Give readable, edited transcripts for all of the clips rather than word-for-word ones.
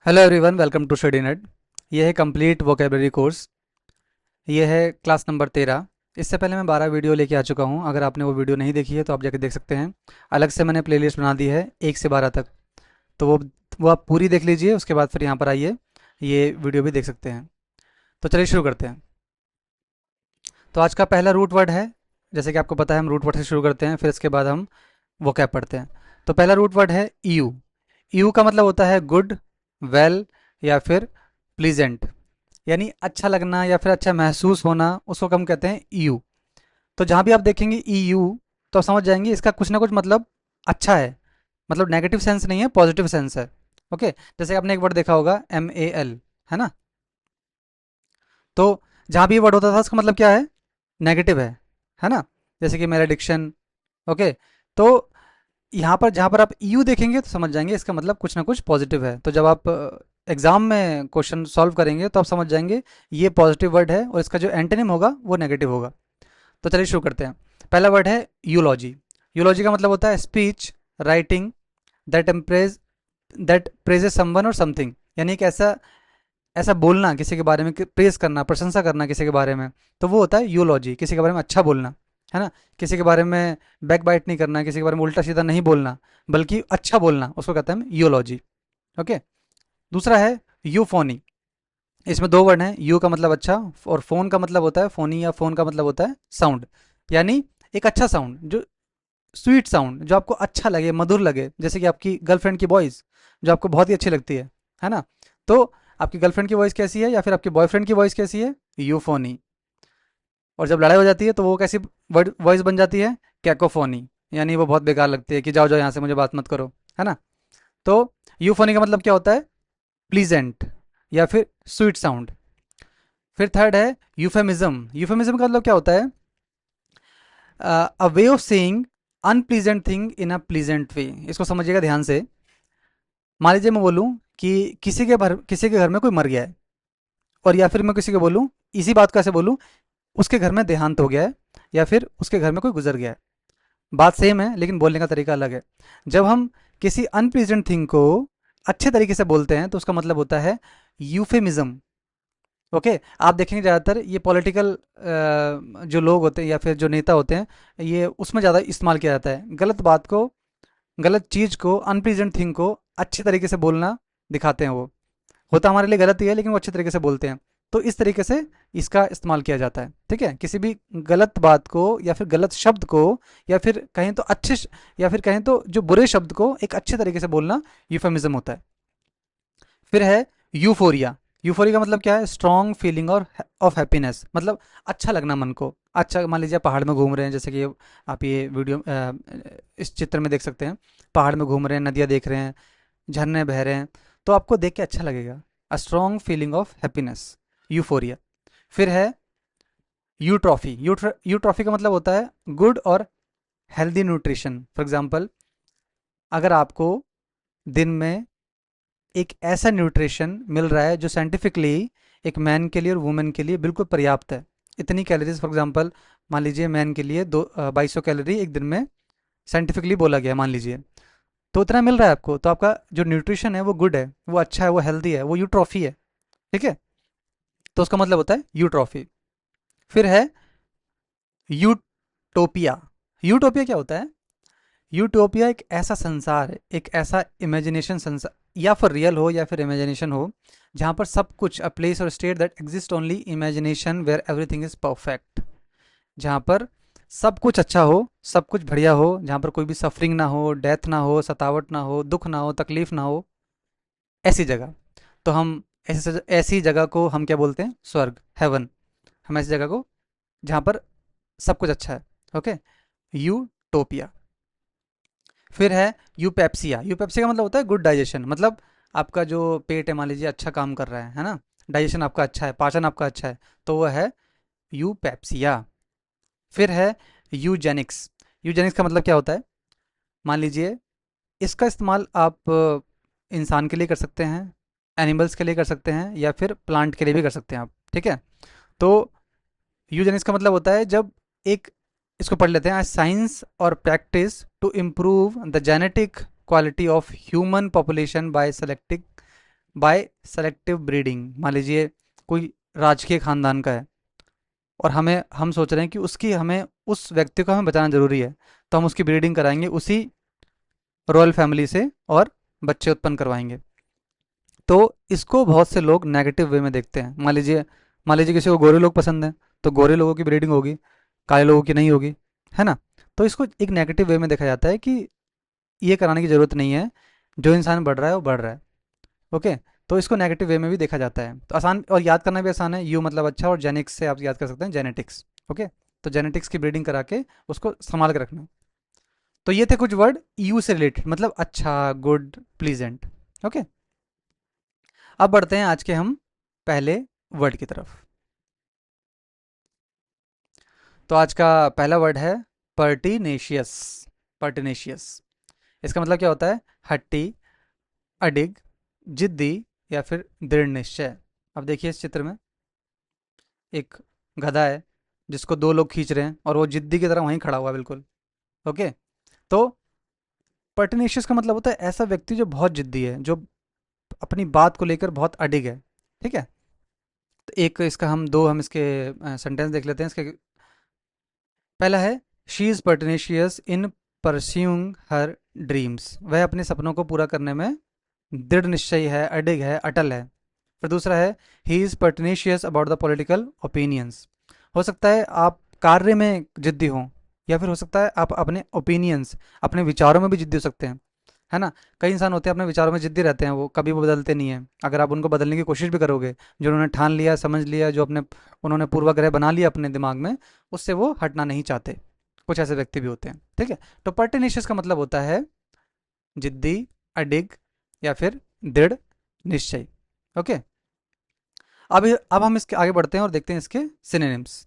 Hello everyone, welcome to Study Net. यह है complete vocabulary course. यह है क्लास नंबर 13। इससे पहले मैं 12 वीडियो लेके आ चुका हूं। अगर आपने वो वीडियो नहीं देखी है तो आप जाके देख सकते हैं। अलग से मैंने प्लेलिस्ट बना दी है 1 से 12 तक। तो वो आप पूरी देख लीजिए, उसके बाद फिर यहाँ पर आइए, ये वीडियो भी देख सकते हैं। तो चलिए शुरू करते हैं। तो आज का पहला रूट वर्ड है। जैसे कि आपको पता है, हम रूट वर्ड से शुरू करते हैं, फिर इसके बाद हम वोकैब पढ़ते हैं। तो पहला रूट वर्ड है यू। यू का मतलब होता है गुड, वेल या फिर प्लीजेंट, यानी अच्छा लगना या फिर अच्छा महसूस होना, उसको हम कहते हैं यू। तो जहाँ भी आप देखेंगे ई यू, तो आप समझ जाएंगे इसका कुछ ना कुछ मतलब अच्छा है। मतलब नेगेटिव सेंस नहीं है, पॉजिटिव सेंस है। ओके। जैसे आपने एक वर्ड देखा होगा MAL, है ना। तो जहाँ भी ये वर्ड होता था उसका मतलब क्या है? नेगेटिव है ना। जैसे कि मेरा डिक्शन। ओके। तो यहाँ पर जहाँ पर आप यू देखेंगे तो समझ जाएंगे इसका मतलब कुछ ना कुछ पॉजिटिव है। तो जब आप एग्जाम में क्वेश्चन सॉल्व करेंगे तो आप समझ जाएंगे ये पॉजिटिव वर्ड है और इसका जो एंटोनिम होगा वो नेगेटिव होगा। तो चलिए शुरू करते हैं। पहला वर्ड है यूलॉजी। यूलॉजी का मतलब होता है speech, writing that impress that praises someone और समथिंग, यानी एक ऐसा ऐसा बोलना किसी के बारे में, प्रेज करना, प्रशंसा करना किसी के बारे में। तो वो होता है यूलॉजी, किसी के बारे में अच्छा बोलना, है ना। किसी के बारे में बैक बाइट नहीं करना, किसी के बारे में उल्टा सीधा नहीं बोलना, बल्कि अच्छा बोलना, उसको कहते हैं यूलॉजी। ओके। दूसरा है यूफोनी। इसमें दो वर्ड हैं। यू का मतलब अच्छा, और फोन का मतलब होता है फोनी, या फोन का मतलब होता है साउंड, यानी एक अच्छा साउंड, जो स्वीट साउंड, जो आपको अच्छा लगे, मधुर लगे। जैसे कि आपकी गर्लफ्रेंड की वॉइस जो आपको बहुत ही अच्छी लगती है ना। तो आपकी गर्लफ्रेंड की वॉइस कैसी है या फिर आपके बॉयफ्रेंड की वॉइस कैसी है? यूफोनी। और जब लड़ाई हो जाती है तो वो कैसी वॉइस बन जाती है? कैकोफोनी, यानी वो बहुत बेकार लगती है कि जाओ जाओ यहाँ से, मुझे बात मत करो, है ना। तो यूफोनी का मतलब क्या होता है? प्लीजेंट या फिर स्वीट साउंड। फिर थर्ड है यूफेमिज्म। यूफेमिज्म का मतलब क्या होता है? A way of saying unpleasant thing in a pleasant way. इसको समझिएगा ध्यान से। मान लीजिए मैं बोलूँ कि किसी के घर में कोई मर गया है, और या फिर मैं किसी को बोलूँ, इसी बात को ऐसे बोलूँ, उसके घर में देहांत हो गया है, या फिर उसके घर में कोई गुजर गया है। बात सेम है लेकिन बोलने का तरीका अलग है। जब हम किसी अनप्लीजेंट थिंग को अच्छे तरीके से बोलते हैं तो उसका मतलब होता है यूफेमिज्म। ओके। आप देखेंगे ज़्यादातर ये पॉलिटिकल जो लोग होते हैं या फिर जो नेता होते हैं, ये उसमें ज़्यादा इस्तेमाल किया जाता है। गलत बात को, गलत चीज़ को, अनप्लीजेंट थिंग को अच्छे तरीके से बोलना दिखाते हैं। वो होता हमारे लिए गलत ही है लेकिन वो अच्छे तरीके से बोलते हैं। तो इस तरीके से इसका इस्तेमाल किया जाता है। ठीक है। किसी भी गलत बात को या फिर गलत शब्द को, या फिर कहें तो या फिर कहें तो जो बुरे शब्द को एक अच्छे तरीके से बोलना यूफेमिज्म होता है। फिर है यूफोरिया। यूफोरिया का मतलब क्या है? स्ट्रॉन्ग फीलिंग और ऑफ हैप्पीनेस, मतलब अच्छा लगना मन को। अच्छा, मान लीजिए पहाड़ में घूम रहे हैं, जैसे कि आप ये वीडियो इस चित्र में देख सकते हैं। पहाड़ में घूम रहे हैं, नदियाँ देख रहे हैं, झरने बह रहे हैं, तो आपको देख के अच्छा लगेगा। A strong feeling of happiness, euphoria. फिर है यूट्रॉफी। यूट्रॉफी का मतलब होता है गुड और हेल्दी न्यूट्रिशन। फॉर एग्जांपल, अगर आपको दिन में एक ऐसा न्यूट्रिशन मिल रहा है जो साइंटिफिकली एक मैन के लिए और वुमेन के लिए बिल्कुल पर्याप्त है। इतनी कैलोरीज, फॉर एग्जांपल मान लीजिए मैन के लिए 2200 कैलोरी एक दिन में साइंटिफिकली बोला गया, मान लीजिए, तो उतना मिल रहा है आपको, तो आपका जो न्यूट्रिशन है वो गुड है, वो अच्छा है, वो हेल्दी है, वो यूट्रॉफी है। ठीक है। तो उसका मतलब होता है यूट्रॉफी। फिर है यूटोपिया। यूटोपिया क्या होता है? यूटोपिया एक ऐसा संसार है, एक ऐसा इमेजिनेशन संसार, या फिर रियल हो या फिर इमेजिनेशन हो, जहाँ पर सब कुछ, a place or state that exist only imagination where everything is perfect. जहाँ पर सब कुछ अच्छा हो, सब कुछ बढ़िया हो, जहाँ पर कोई भी सफरिंग ना हो, डेथ ना हो, सतावट ना हो, दुख ना हो, तकलीफ ना हो, ऐसी जगह। तो हम ऐसी जगह को हम क्या बोलते हैं? स्वर्ग, हेवन। हम ऐसी जगह को जहाँ पर सब कुछ अच्छा है। ओके। यूटोपिया। फिर है यूपेप्सिया। यूपेप्सिया का मतलब होता है गुड डाइजेशन, मतलब आपका जो पेट है, मान लीजिए अच्छा काम कर रहा है ना, डाइजेशन आपका अच्छा है, पाचन आपका अच्छा है, तो वह है यूपेप्सिया। फिर है यूजेनिक्स। यूजेनिक्स का मतलब क्या होता है? मान लीजिए इसका इस्तेमाल आप इंसान के लिए कर सकते हैं, एनिमल्स के लिए कर सकते हैं, या फिर प्लांट के लिए भी कर सकते हैं आप। ठीक है। तो यूजेनिक्स का मतलब होता है जब एक, इसको पढ़ लेते हैं, साइंस और practice to improve the genetic quality of human population by selecting by selective breeding. मान लीजिए कोई राजकीय खानदान का है और हम सोच रहे हैं कि हमें उस व्यक्ति को हमें बचाना जरूरी है, तो हम उसकी ब्रीडिंग कराएंगे उसी रॉयल फैमिली से और बच्चे उत्पन्न करवाएंगे। तो इसको बहुत से लोग नेगेटिव वे में देखते हैं। मान लीजिए किसी को गोरे लोग पसंद हैं, तो गोरे लोगों की ब्रीडिंग होगी, काले लोगों की नहीं होगी, है ना। तो इसको एक नेगेटिव वे में देखा जाता है कि ये कराने की ज़रूरत नहीं है, जो इंसान बढ़ रहा है वो बढ़ रहा है। ओके। तो इसको नेगेटिव वे में भी देखा जाता है। तो आसान और याद करना भी आसान है, यू मतलब अच्छा, और जेनिक्स से आप याद कर सकते हैं जेनेटिक्स। ओके। तो जेनेटिक्स की ब्रीडिंग करा के उसको संभाल के रखना। तो ये थे कुछ वर्ड यू से रिलेटेड, मतलब अच्छा, गुड, प्लीजेंट। ओके। अब बढ़ते हैं आज के हम पहले वर्ड की तरफ। तो आज का पहला वर्ड है पर्टिनेशियस। पर्टिनेशियस, इसका मतलब क्या होता है? हट्टी, अडिग, जिद्दी, या फिर दृढ़ निश्चय। अब देखिए इस चित्र में एक गधा है जिसको दो लोग खींच रहे हैं और वो जिद्दी की तरह वहीं खड़ा हुआ है बिल्कुल। ओके। तो पर्टिनेशियस का मतलब होता है ऐसा व्यक्ति जो बहुत जिद्दी है, जो अपनी बात को लेकर बहुत अडिग है। ठीक है। तो एक इसका हम इसके सेंटेंस देख लेते हैं इसके। पहला है, she is pertinacious in pursuing her dreams. वह अपने सपनों को पूरा करने में दृढ़ निश्चयी है, अडिग है, अटल है। फिर दूसरा है, he is pertinacious about the political opinions. हो सकता है आप कार्य में जिद्दी हों, या फिर हो सकता है आप अपने ओपिनियंस, अपने विचारों में भी जिद्दी हो सकते हैं, है ना। कई इंसान होते हैं अपने विचारों में जिद्दी रहते हैं, वो कभी वो बदलते नहीं हैं। अगर आप उनको बदलने की कोशिश भी करोगे, जो उन्होंने ठान लिया, समझ लिया, जो अपने उन्होंने पूर्वाग्रह बना लिया अपने दिमाग में, उससे वो हटना नहीं चाहते। कुछ ऐसे व्यक्ति भी होते हैं। ठीक है। तो पर्टिनेशियस का मतलब होता है जिद्दी, अडिग, या फिर दृढ़ निश्चय। ओके। अब हम इसके आगे बढ़ते हैं और देखते हैं इसके सिनोनिम्स।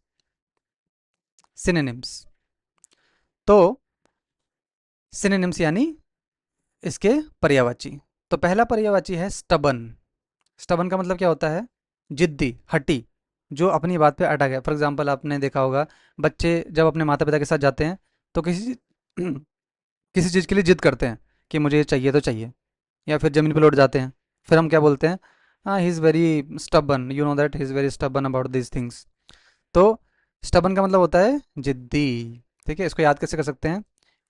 सिनोनिम्स, तो सिनोनिम्स यानी इसके पर्यायवाची। तो पहला पर्यायवाची है स्टबन। स्टबन का मतलब क्या होता है? जिद्दी, हठी, जो अपनी बात पे अटक है। फॉर एग्जाम्पल आपने देखा होगा, बच्चे जब अपने माता पिता के साथ जाते हैं तो किसी चीज़ के लिए जिद करते हैं कि मुझे ये चाहिए तो चाहिए, या फिर ज़मीन पर लौट जाते हैं। फिर हम क्या बोलते हैं? हाँ, ही is very stubborn, you know that he is very stubborn about this things. तो स्टबन का मतलब होता है जिद्दी। ठीक है। इसको याद कैसे कर सकते हैं?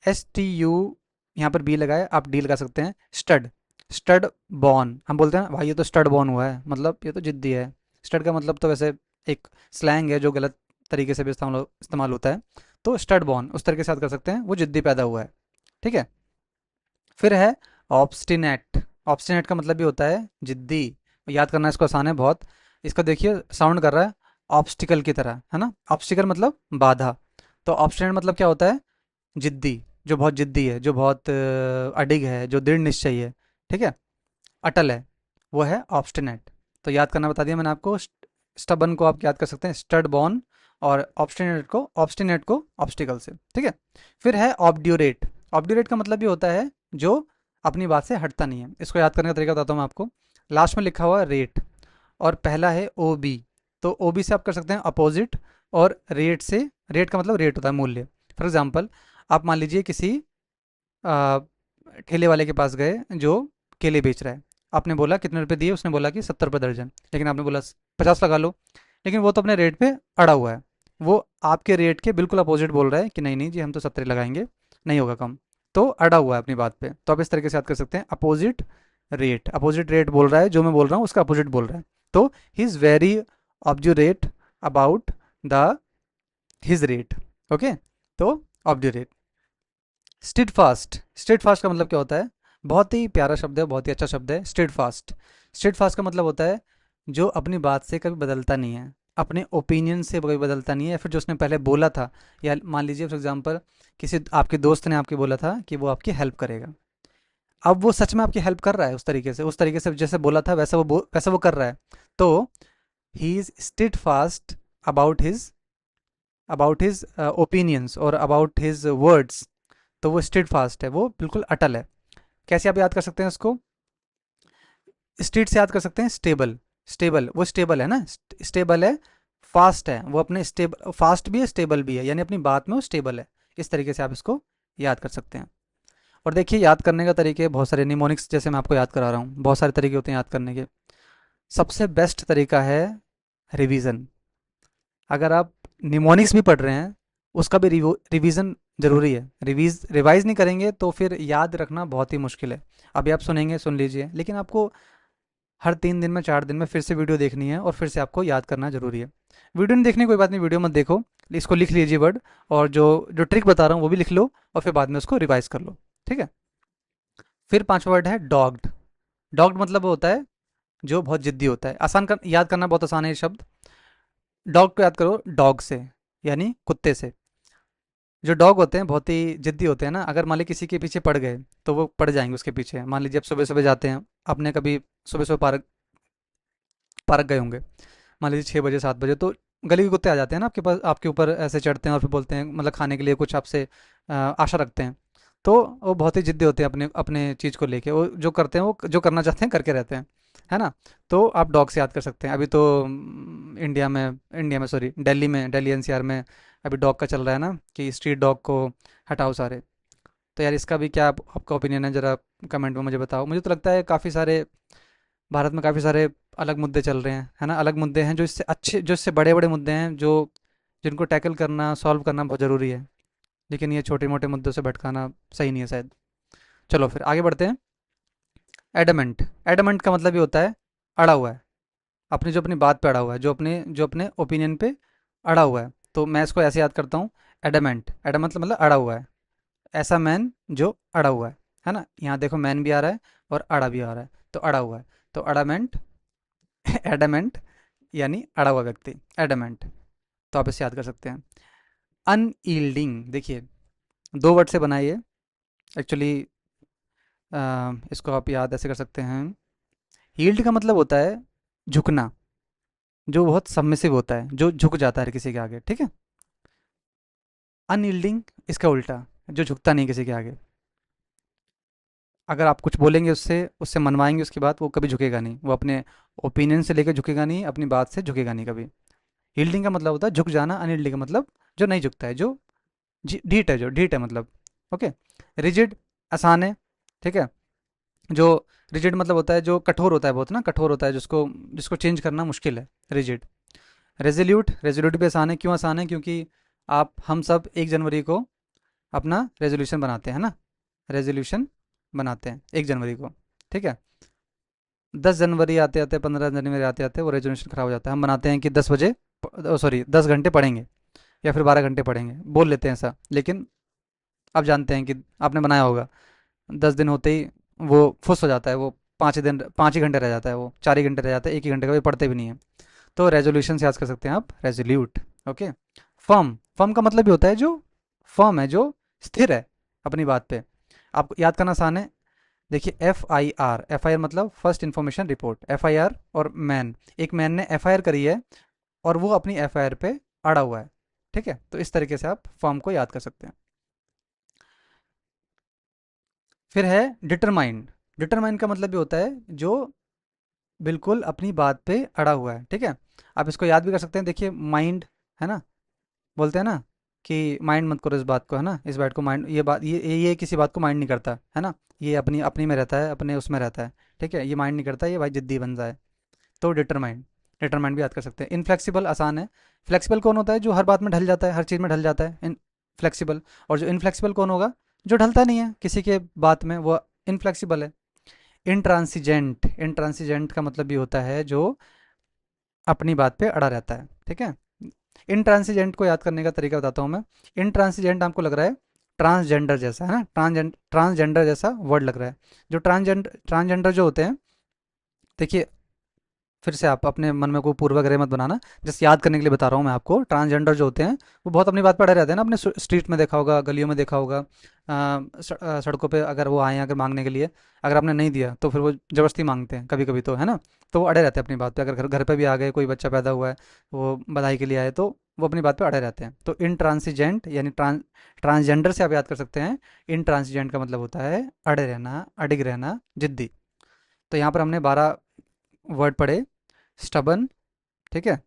STU, यहाँ पर बी लगाए, आप डी लगा सकते हैं। स्टड, स्टड बॉर्न, हम बोलते हैं भाई ये तो स्टड बॉर्न हुआ है, मतलब ये तो जिद्दी है। स्टड का मतलब तो वैसे एक स्लैंग है जो गलत तरीके से भी इस्तेमाल होता है। तो स्टड बॉर्न उस तरीके से याद कर सकते हैं, वो जिद्दी पैदा हुआ है। ठीक है। फिर है ऑब्स्टिनेट। ऑब्स्टिनेट का मतलब भी होता है जिद्दी। याद करना इसको आसान है बहुत। इसका देखिए साउंड कर रहा है ऑब्स्टिकल की तरह, है ना। ऑब्स्टिकल मतलब बाधा। तो ऑब्स्टिनेट मतलब क्या होता है? जिद्दी, जो बहुत जिद्दी है, जो बहुत अडिग है, जो दृढ़ निश्चयी है। ठीक है, अटल है, वो है ऑब्स्टिनेट। तो याद करना बता दिया मैंने आपको। स्टबन को आप याद कर सकते हैं स्टड बॉर्न, और ऑब्स्टिनेट को ऑब्स्टिकल से। ठीक है। फिर है ऑब्ड्यूरेट। ऑब्ड्यूरेट का मतलब भी होता है जो अपनी बात से हटता नहीं है। इसको याद करने का तरीका बताता हूँ मैं आपको। लास्ट में लिखा हुआ है रेट, और पहला है ओ बी। तो ओ बी से आप कर सकते हैं अपोजिट, और रेट से, रेट का मतलब रेट होता है मूल्य। फॉर एग्जाम्पल, आप मान लीजिए किसी आ, ठेले वाले के पास गए जो केले बेच रहा है। आपने बोला कितने रुपए दिए? उसने बोला कि 70 रुपये दर्जन। लेकिन आपने बोला 50 लगा लो। लेकिन वो तो अपने रेट पे अड़ा हुआ है, वो आपके रेट के बिल्कुल अपोजिट बोल रहा है कि नहीं नहीं जी, हम तो 70 लगाएंगे, नहीं होगा कम। तो अड़ा हुआ है अपनी बात पे। तो आप इस तरीके से याद कर सकते हैं अपोजिट रेट। अपोजिट रेट बोल रहा है, जो मैं बोल रहा हूँ उसका अपोजिट बोल रहा है। तो he is very obdurate about the his rate. Okay. तो ऑब्जुरेट। स्टिड फास्ट। स्टिड फास्ट का मतलब क्या होता है? बहुत ही प्यारा शब्द है, बहुत ही अच्छा शब्द है, स्टिड फास्ट। स्टिड फास्ट का मतलब होता है जो अपनी बात से कभी बदलता नहीं है, अपने ओपिनियन से कभी बदलता नहीं है, या फिर जो उसने पहले बोला था। या मान लीजिए फॉर एग्जांपल, किसी आपके दोस्त ने आपके बोला था कि वो आपकी हेल्प करेगा। अब वो सच में आपकी हेल्प कर रहा है, उस तरीके से जैसे बोला था वैसा वो कर रहा है। तो he is steadfast about his opinions और अबाउट हिज वर्ड्स। तो वो स्टिड फास्ट है, वो बिल्कुल अटल है। कैसे आप याद कर सकते हैं उसको? स्टेट से याद कर सकते हैं स्टेबल। स्टेबल, वो स्टेबल है ना, स्टेबल है, फास्ट है, वो अपने स्टेबल, फास्ट भी है, स्टेबल भी है, यानी अपनी बात में वो स्टेबल है। इस तरीके से आप इसको याद कर सकते हैं। और देखिए याद करने का तरीके बहुत सारे, निमोनिक्स जैसे मैं आपको याद करा रहा हूँ, बहुत सारे तरीके होते हैं याद करने के। सबसे बेस्ट तरीका है रिवीजन। अगर आप निमोनिक्स भी पढ़ रहे हैं, उसका भी रिवीजन ज़रूरी है। रिवाइज नहीं करेंगे तो फिर याद रखना बहुत ही मुश्किल है। अभी आप सुनेंगे, सुन लीजिए, लेकिन आपको हर 3 दिन में, 4 दिन में फिर से वीडियो देखनी है और फिर से आपको याद करना जरूरी है। वीडियो नहीं देखनी कोई बात नहीं, वीडियो मत देखो, इसको लिख लीजिए वर्ड, और जो जो ट्रिक बता रहा हूँ वो भी लिख लो, और फिर बाद में उसको रिवाइज कर लो। ठीक है। फिर पांचवा वर्ड है डॉग्ड। डॉग्ड मतलब होता है जो बहुत जिद्दी होता है। याद करना बहुत आसान है ये शब्द। डॉग को याद करो डॉग से, यानी कुत्ते से। जो डॉग होते हैं बहुत ही जिद्दी होते हैं ना, अगर मान लीजिए किसी के पीछे पड़ गए तो वो पड़ जाएंगे उसके पीछे। मान लीजिए आप सुबह सुबह जाते हैं, आपने कभी सुबह सुबह पार्क पार्क गए होंगे, मान लीजिए 6 बजे 7 बजे, तो गली के कुत्ते आ जाते हैं ना आपके पास, आपके ऊपर ऐसे चढ़ते हैं और फिर बोलते हैं, मतलब खाने के लिए कुछ आपसे आशा रखते हैं। तो वो बहुत ही जिद्दी होते हैं अपने अपने चीज़ को लेके, वो जो करते हैं वो जो करना चाहते हैं करके रहते हैं, है ना। तो आप डॉग से याद कर सकते हैं। अभी तो इंडिया में सॉरी, दिल्ली एनसीआर में अभी डॉग का चल रहा है ना, कि स्ट्रीट डॉग को हटाओ सारे। तो यार इसका भी क्या आपका ओपिनियन है, ज़रा कमेंट में मुझे बताओ। मुझे तो लगता है काफ़ी सारे भारत में काफ़ी सारे अलग मुद्दे चल रहे हैं, है ना। अलग मुद्दे हैं जो इससे अच्छे, जो इससे बड़े बड़े मुद्दे हैं, जो जिनको टैकल करना, सॉल्व करना बहुत ज़रूरी है। लेकिन ये छोटे मोटे मुद्दों से भटकाना सही नहीं है शायद। चलो फिर आगे बढ़ते हैं। एडमेंट। एडमेंट का मतलब ये होता है अड़ा हुआ है, अपनी जो अपनी बात पे अड़ा हुआ है, जो अपने ओपिनियन पे अड़ा हुआ है। तो मैं इसको ऐसे याद करता हूँ, एडमेंट। एडमेंट मतलब अड़ा हुआ है, ऐसा मैन जो अड़ा हुआ है ना। यहाँ देखो मैन भी आ रहा है और अड़ा भी आ रहा है, तो अड़ा हुआ है, तो अडामेंट। एडमेंट यानी अड़ा हुआ व्यक्ति, एडमेंट। तो आप इसे याद कर सकते हैं। अनयील्डिंग, देखिए 2 वर्ड से बनाइए एक्चुअली। इसको आप याद ऐसे कर सकते हैं। यील्ड का मतलब होता है झुकना, जो बहुत सबमिसिव होता है, जो झुक जाता है किसी के आगे, ठीक है। अनयील्डिंग इसका उल्टा, जो झुकता नहीं किसी के आगे। अगर आप कुछ बोलेंगे उससे उससे मनवाएंगे, उसकी बात, वो कभी झुकेगा नहीं, वो अपने ओपिनियन से लेकर झुकेगा नहीं, अपनी बात से झुकेगा नहीं कभी। यील्डिंग का मतलब होता है झुक जाना, अनयील्डिंग का मतलब जो नहीं झुकता है, जो ढीठ है, जो ढीठ है मतलब। ओके। रिजिड आसान है, ठीक है। जो रिजिड मतलब होता है जो कठोर होता है बहुत ना, कठोर होता है, जिसको जिसको चेंज करना मुश्किल है, रिजिड। रेजोल्यूट, रेजोल्यूट भी आसान है। क्यों आसान है? क्योंकि आप हम सब 1 जनवरी को अपना रेजोल्यूशन बनाते हैं ना, रेजोल्यूशन बनाते हैं 1 जनवरी को, ठीक है। 10 जनवरी आते आते, 15 जनवरी आते आते वो रेजोल्यूशन खराब हो जाता है। हम बनाते हैं कि 10 बजे, सॉरी 10 घंटे पढ़ेंगे या फिर 12 घंटे पढ़ेंगे, बोल लेते हैं ऐसा, लेकिन आप जानते हैं कि आपने बनाया होगा, 10 दिन होते ही वो फुस हो जाता है, वो 5 दिन, 5 ही घंटे रह जाता है, वो 4 ही घंटे रह जाता है, एक ही घंटे का भी पढ़ते भी नहीं है। तो रेजोल्यूशन से याद कर सकते हैं आप, रेजोल्यूट। ओके। फर्म, फर्म का मतलब भी होता है जो फर्म है, जो स्थिर है अपनी बात पे। आपको याद करना आसान है। देखिए FIR, FIR मतलब फर्स्ट इंफॉर्मेशन रिपोर्ट, FIR और मैन, एक मैन ने FIR करी है और वो अपनी FIR पे अड़ा हुआ है, ठीक है। तो इस तरीके से आप फर्म को याद कर सकते हैं। फिर है डिटरमाइंड। डिटरमाइंड का मतलब भी होता है जो बिल्कुल अपनी बात पे अड़ा हुआ है, ठीक है। आप इसको याद भी कर सकते हैं। देखिए माइंड, है ना, बोलते हैं ना कि माइंड मत करो इस बात को, है ना, इस बात को माइंड, ये बात, ये किसी बात को माइंड नहीं करता है ना, ये अपनी अपनी में रहता है, अपने उसमें रहता है, ठीक है, ये माइंड नहीं करता, ये भाई जिद्दी बन जाए। तो डिटरमाइंड, डिटरमाइंड भी याद कर सकते हैं। इनफ्लेक्सिबल आसान है। फ्लेक्सिबल कौन होता है? जो हर बात में ढल जाता है, हर चीज़ में ढल जाता है, इन फ्लेक्सिबल। और जो इनफ्लेक्सिबल कौन होगा? जो ढलता नहीं है किसी के बात में, वो इनफ्लेक्सिबल है। इंट्रांसिजेंट, इंट्रांसिजेंट का मतलब भी होता है जो अपनी बात पे अड़ा रहता है, ठीक है। इंट्रांसिजेंट को याद करने का तरीका बताता हूँ मैं। इंट्रांसिजेंट आपको लग रहा है ट्रांसजेंडर जैसा, है ना, ट्रांसजेंडर जैसा वर्ड लग रहा है। जो ट्रांसजेंडर जो होते हैं, देखिए फिर से आप अपने मन में कोई पूर्वाग्रह मत बनाना, जस्ट याद करने के लिए बता रहा हूँ मैं आपको। ट्रांसजेंडर जो होते हैं वो बहुत अपनी बात पर अड़े रहते हैं ना, अपने स्ट्रीट में देखा होगा, गलियों में देखा होगा, सड़कों पे अगर वो आए अगर मांगने के लिए, अगर आपने नहीं दिया तो फिर वो ज़बरदस्ती मांगते हैं कभी कभी, तो है ना। तो वो अड़े रहते हैं अपनी बात पे। अगर घर पे भी आ गए, कोई बच्चा पैदा हुआ है, वो बधाई के लिए आए, तो वो अपनी बात पे अड़े रहते हैं। तो इंट्रांसिजेंट यानी ट्रांसजेंडर से आप याद कर सकते हैं। इंट्रांसिजेंट का मतलब होता है अड़े रहना, अडिग रहना, जिद्दी। तो यहाँ पर हमने 12 वर्ड पढ़े। स्टबन, ठीक है,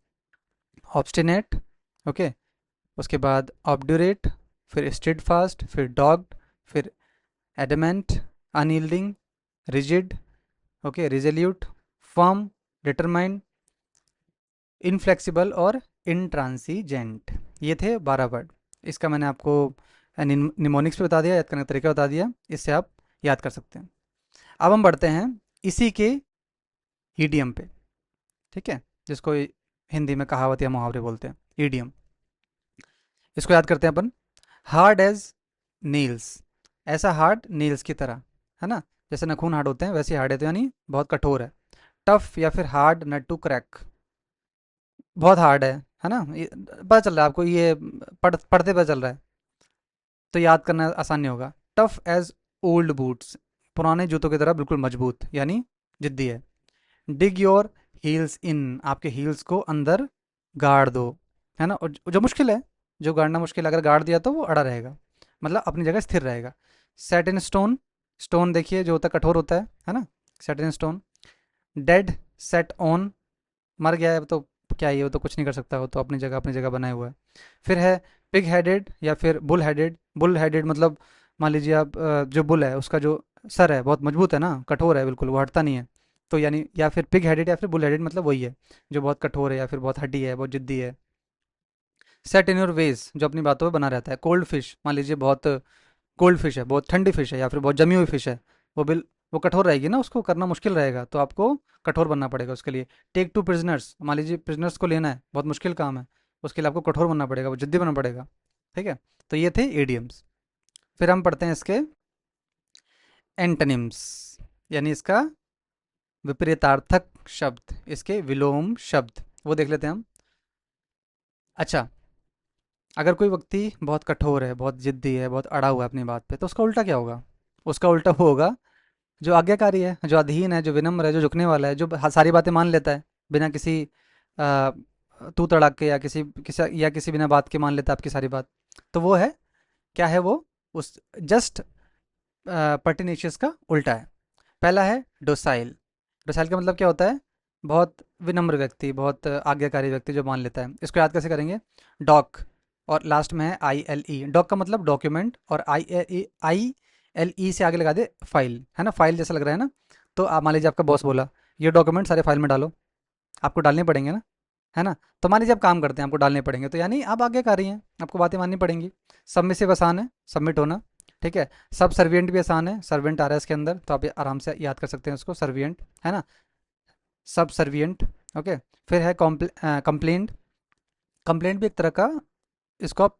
ऑब्स्टिनेट, ओके, उसके बाद ऑब्ड्यूरेट, फिर स्टेडफास्ट, फिर डॉग्ड, फिर adamant, unyielding, rigid, okay, resolute, firm, determine, inflexible और इंट्रांसीजेंट। ये थे 12 वर्ड। इसका मैंने आपको निमोनिक्स पे बता दिया, याद करने का तरीका बता दिया, इससे आप याद कर सकते हैं। अब हम बढ़ते हैं इसी के ईडियम पे, ठीक है, जिसको हिंदी में कहावत या मुहावरे बोलते हैं, ईडियम। इसको याद करते हैं अपन। हार्ड एज नील्स, ऐसा हार्ड नील्स की तरह, है ना, जैसे नखून हार्ड होते हैं वैसे हार्ड है, तो यानी बहुत कठोर है। टफ या फिर हार्ड नट टू क्रैक, बहुत हार्ड है ना, पता चल रहा है आपको, ये पढ़ते पता चल रहा है, तो याद करना आसान नहीं होगा। टफ एज ओल्ड बूट्स, पुराने जूतों की तरह बिल्कुल मजबूत, यानी जिद्दी है। डिग योर हील्स इन, आपके हील्स को अंदर गाड़ दो, है ना, और जो मुश्किल है, जो गाड़ना मुश्किल है, अगर गाड़ दिया तो वो अड़ा रहेगा, मतलब अपनी जगह स्थिर रहेगा। सेट इन स्टोन, स्टोन देखिए जो होता है कठोर होता है ना, set in stone. Dead set on, मर गया है तो क्या ही है, वो तो कुछ नहीं कर सकता, वो तो अपनी जगह बनाए हुआ है। फिर है पिग हेडेड या फिर बुल हेडेड। बुल हेडेड मतलब मान लीजिए आप जो बुल है उसका जो सर है बहुत मजबूत है ना, कठोर है बिल्कुल, वो हटता नहीं है, तो यानी या फिर पिग हेडेड या फिर बुल हेडेड मतलब वही है, जो बहुत कठोर है या फिर बहुत हड्डी है, बहुत जिद्दी है। सेट इन योर वेज, जो अपनी बातों पे बना रहता है। कोल्ड फिश, मान लीजिए बहुत कोल्ड फिश है, बहुत ठंडी फिश है या फिर बहुत जमी हुई फिश है, वो बिल वो कठोर रहेगी ना, उसको करना मुश्किल रहेगा, तो आपको कठोर बनना पड़ेगा उसके लिए। टेक टू प्रिजनर्स, मान लीजिए प्रिजनर्स को लेना है, बहुत मुश्किल काम है, उसके लिए आपको कठोर बनना पड़ेगा, वो जिद्दी बनना पड़ेगा, ठीक है। तो ये थे एडियम्स। फिर हम पढ़ते हैं इसके एंटनिम्स, यानी इसका विपरीतार्थक शब्द, इसके विलोम शब्द, वो देख लेते हैं हम। अच्छा, अगर कोई व्यक्ति बहुत कठोर है, बहुत जिद्दी है, बहुत अड़ा हुआ है अपनी बात पे, तो उसका उल्टा क्या होगा? उसका उल्टा वो होगा जो आज्ञाकारी है, जो अधीन है, जो विनम्र है, जो झुकने वाला है, जो सारी बातें मान लेता है बिना किसी आ, तू तड़ाक के या किसी बिना बात के मान लेता है आपकी सारी बात, तो वो है, क्या है वो? उस जस्ट पर्टिनेशियस का उल्टा है। पहला है डोसाइल। डोसाइल का मतलब क्या होता है? बहुत विनम्र व्यक्ति, बहुत आज्ञाकारी व्यक्ति जो मान लेता है। इसको याद कैसे करेंगे? डॉक, और लास्ट में है आई एल ई। डॉक का मतलब डॉक्यूमेंट, और आई एल ई से आगे लगा दे फाइल, है ना, फाइल जैसा लग रहा है ना। तो आप मान लीजिए आपका बॉस बोला ये डॉक्यूमेंट सारे फाइल में डालो, आपको डालने पड़ेंगे ना, है ना। तो मान लीजिए आप काम करते हैं, आपको डालने पड़ेंगे, तो यानी आप आज्ञाकारी हैं, आपको बातें माननी पड़ेंगी। सबमिसिव आसान है, सबमिट होना, ठीक है। सब सर्वियंट भी आसान है, सर्वेंट आ रहा है इसके अंदर, तो आप ये आराम से याद कर सकते हैं उसको, सर्वियंट, है ना, सब सर्वियंट, ओके। फिर है कंप्लेंट। कंप्लेंट भी एक तरह का, इसको आप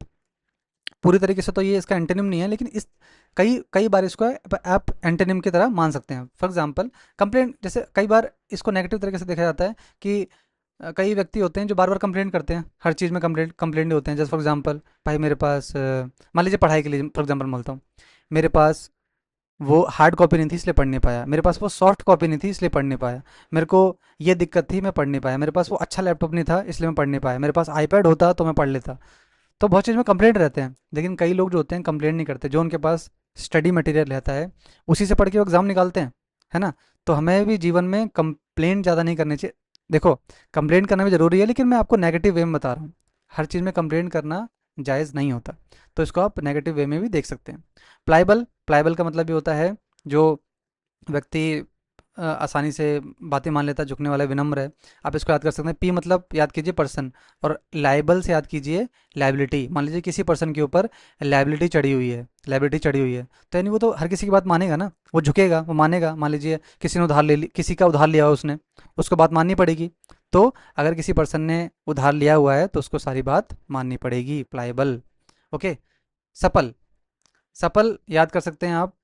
पूरी तरीके से तो ये इसका एंटोनिम नहीं है, लेकिन इस कई कई बार इसको आप एंटोनिम की तरह मान सकते हैं। फॉर एग्जांपल कंप्लेंट, जैसे कई बार इसको नेगेटिव तरीके से देखा जाता है कि कई व्यक्ति होते हैं जो बार बार कंप्लेंट करते हैं, हर चीज़ में कंप्लेंट होते हैं। जैसे फॉर एग्जांपल, भाई मेरे पास मान लीजिए पढ़ाई के लिए फॉर एग्जांपल बोलता हूँ, मेरे पास वो हार्ड कॉपी नहीं थी इसलिए पढ़ नहीं पाया, मेरे पास वो सॉफ्ट कॉपी नहीं थी इसलिए पढ़ नहीं पाया, मेरे को ये दिक्कत थी मैं पढ़ नहीं पाया, मेरे पास वो अच्छा लैपटॉप नहीं था इसलिए मैं पढ़ नहीं पाया, मेरे पास आईपैड होता तो मैं पढ़ लेता। तो बहुत चीज़ में कंप्लेंट रहते हैं, लेकिन कई लोग जो होते हैं कंप्लेंट नहीं करते, जो उनके पास स्टडी मटेरियल रहता है उसी से पढ़ के वो एग्ज़ाम निकालते हैं, है ना। तो हमें भी जीवन में कंप्लेंट ज़्यादा नहीं करनी चाहिए। देखो, कंप्लेंट करना भी ज़रूरी है, लेकिन मैं आपको नेगेटिव वे में बता रहा हूँ, हर चीज़ में कंप्लेंट करना जायज़ नहीं होता, तो इसको आप नेगेटिव वे में भी देख सकते हैं। प्लाइबल, प्लाइबल का मतलब भी होता है जो व्यक्ति आसानी से बातें मान लेता है, झुकने वाला है, विनम्र है। आप इसको याद कर सकते हैं। पी मतलब याद कीजिए पर्सन, और लाइबल से याद कीजिए लाइबिलिटी। मान लीजिए किसी पर्सन के ऊपर लाइबिलिटी चढ़ी हुई है, लाइबिलिटी चढ़ी हुई है, तो यानी वो तो हर किसी की बात मानेगा ना, वो झुकेगा, वो मानेगा। मान लीजिए किसी ने उधार ले ली, किसी का उधार लिया हो उसने, उसको बात माननी पड़ेगी। तो अगर किसी पर्सन ने उधार लिया हुआ है तो उसको सारी बात माननी पड़ेगी, प्लाइबल, ओके। सपल, सपल याद कर सकते हैं आप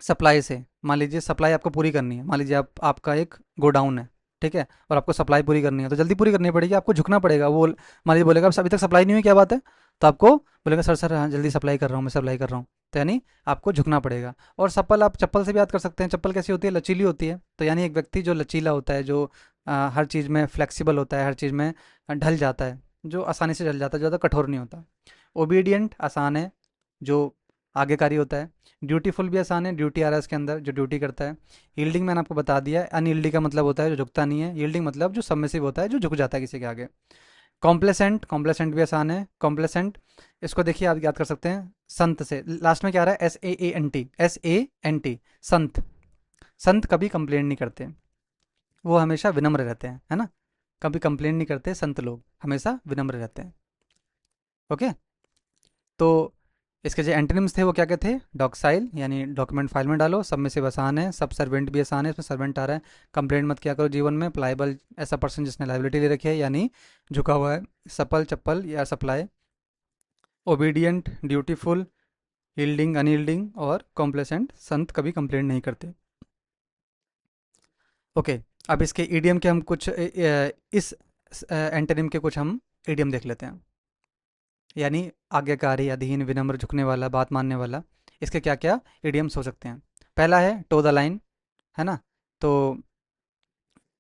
सप्लाई से। मान लीजिए सप्लाई आपको पूरी करनी है, मान लीजिए आपका एक गोडाउन है, ठीक है, और आपको सप्लाई पूरी करनी है, तो जल्दी पूरी करनी पड़ेगी, आपको झुकना पड़ेगा। वो मान लीजिए बोलेगा अभी तक सप्लाई नहीं हुई, क्या बात है, तो आपको बोलेगा सर सर हाँ जल्दी सप्लाई कर रहा हूँ, मैं सप्लाई कर रहा हूँ, तो यानी आपको झुकना पड़ेगा। और सप्पल आप चप्पल से भी याद कर सकते हैं। चप्पल कैसी होती है? लचीली होती है, तो यानी एक व्यक्ति जो लचीला होता है, जो हर चीज़ में फ्लेक्सिबल होता है, हर चीज़ में ढल जाता है, जो आसानी से ढल जाता है, ज़्यादा कठोर नहीं होता। ओबीडियंट आसान है, जो आज्ञाकारी होता है। ड्यूटीफुल भी आसान है, ड्यूटी आ रहा है इसके अंदर, जो ड्यूटी करता है। यील्डिंग मैंने आपको बता दिया है। अनयील्डिंग का मतलब होता है जो झुकता नहीं है। यील्डिंग मतलब जो सबमिसिव होता है, जो झुक जाता है किसी के आगे। कॉम्प्लेसेंट, कॉम्प्लेसेंट भी आसान है। कॉम्प्लेसेंट, इसको देखिए आप याद कर सकते हैं संत से, लास्ट में क्या आ रहा है, SAANT, SANT, संत। संत कभी कंप्लेंट नहीं करते, वो हमेशा विनम्र रहते हैं, है ना। कभी कंप्लेंट नहीं करते संत लोग, हमेशा विनम्र रहते हैं। ओके। तो इसके जो एंटोनिम्स थे वो क्या क्या थे, डॉक्साइल यानी डॉक्यूमेंट फाइल में डालो, सब में से आसान है, सब सर्वेंट भी आसान है, इसमें सर्वेंट आ रहा है। कंप्लेंट मत किया करो जीवन में। प्लाइबल, ऐसा पर्सन जिसने लाइबिलिटी ले रखी है यानी झुका हुआ है। सपल, चप्पल या supply. Obedient, dutiful, yielding, unyielding. और कॉम्प्लेसेंट, संत कभी कंप्लेंट नहीं करते। ओके। अब इसके ईडियम के हम कुछ इस एंटोनिम के कुछ हम ईडियम देख लेते हैं। यानी आज्ञाकारी, अधीन, विनम्र, झुकने वाला, बात मानने वाला। इसके क्या क्या इडियम्स हो सकते हैं। पहला है टो द लाइन, है ना। तो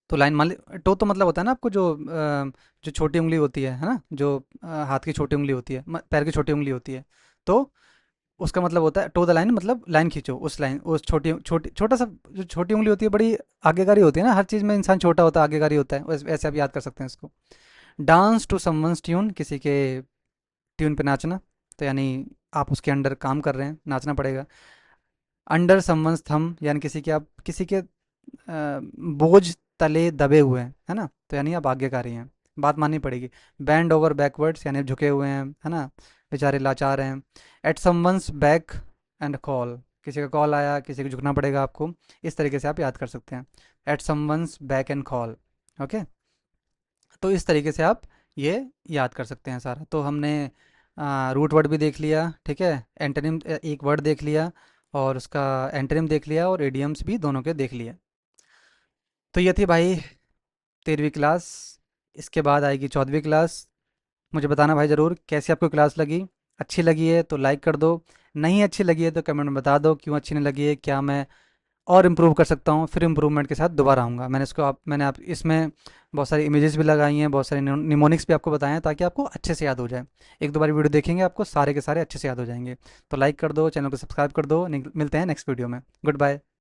लाइन मान ली, टो तो मतलब होता है ना आपको, जो छोटी उंगली होती है ना, जो हाथ की छोटी उंगली होती है, पैर की छोटी उंगली होती है। तो उसका मतलब होता है टो द लाइन, मतलब लाइन खींचो, उस लाइन, उस छोटी छोटी छोटा सा, जो छोटी उंगली होती है बड़ी आज्ञाकारी होती है ना, हर चीज़ में इंसान छोटा होता है, आज्ञाकारी होता है, ऐसे आप याद कर सकते हैं इसको। डांस टू समवंस ट्यून, किसी के ट्यून पे नाचना, तो यानी आप उसके अंडर काम कर रहे हैं, नाचना पड़ेगा। अंडर समवंस थंब, यानी किसी के बोझ तले दबे हुए हैं, है ना, तो यानी आप आज्ञाकारी हैं, बात माननी पड़ेगी। बैंड ओवर बैकवर्ड्स, यानी आप झुके हुए हैं, है ना, बेचारे लाचार हैं। At someone's beck and call, किसी का कॉल आया, किसी को झुकना पड़ेगा आपको, इस तरीके से आप याद कर सकते हैं। At someone's beck and call. Okay. तो इस तरीके से आप ये याद कर सकते हैं सारा। तो हमने रूट वर्ड भी देख लिया, ठीक है, एंटोनिम एक वर्ड देख लिया, और उसका एंटोनिम देख लिया, और एडियम्स भी दोनों के देख लिए। तो ये थी भाई 13वीं क्लास। इसके बाद आएगी 14वीं क्लास। मुझे बताना भाई ज़रूर कैसी आपको क्लास लगी। अच्छी लगी है तो लाइक कर दो, नहीं अच्छी लगी है तो कमेंट में बता दो क्यों अच्छी नहीं लगी है, क्या मैं और इम्प्रूव कर सकता हूँ, फिर इम्प्रूवमेंट के साथ दोबारा आऊँगा। मैंने आप इसमें बहुत सारी इमेजेस भी लगाई हैं, बहुत सारे निमोनिक्स भी आपको बताए हैं, ताकि आपको अच्छे से याद हो जाए। एक दो बार वीडियो देखेंगे आपको सारे के सारे अच्छे से याद हो जाएंगे। तो लाइक कर दो, चैनल को सब्सक्राइब कर दो। मिलते हैं नेक्स्ट वीडियो में। Good bye.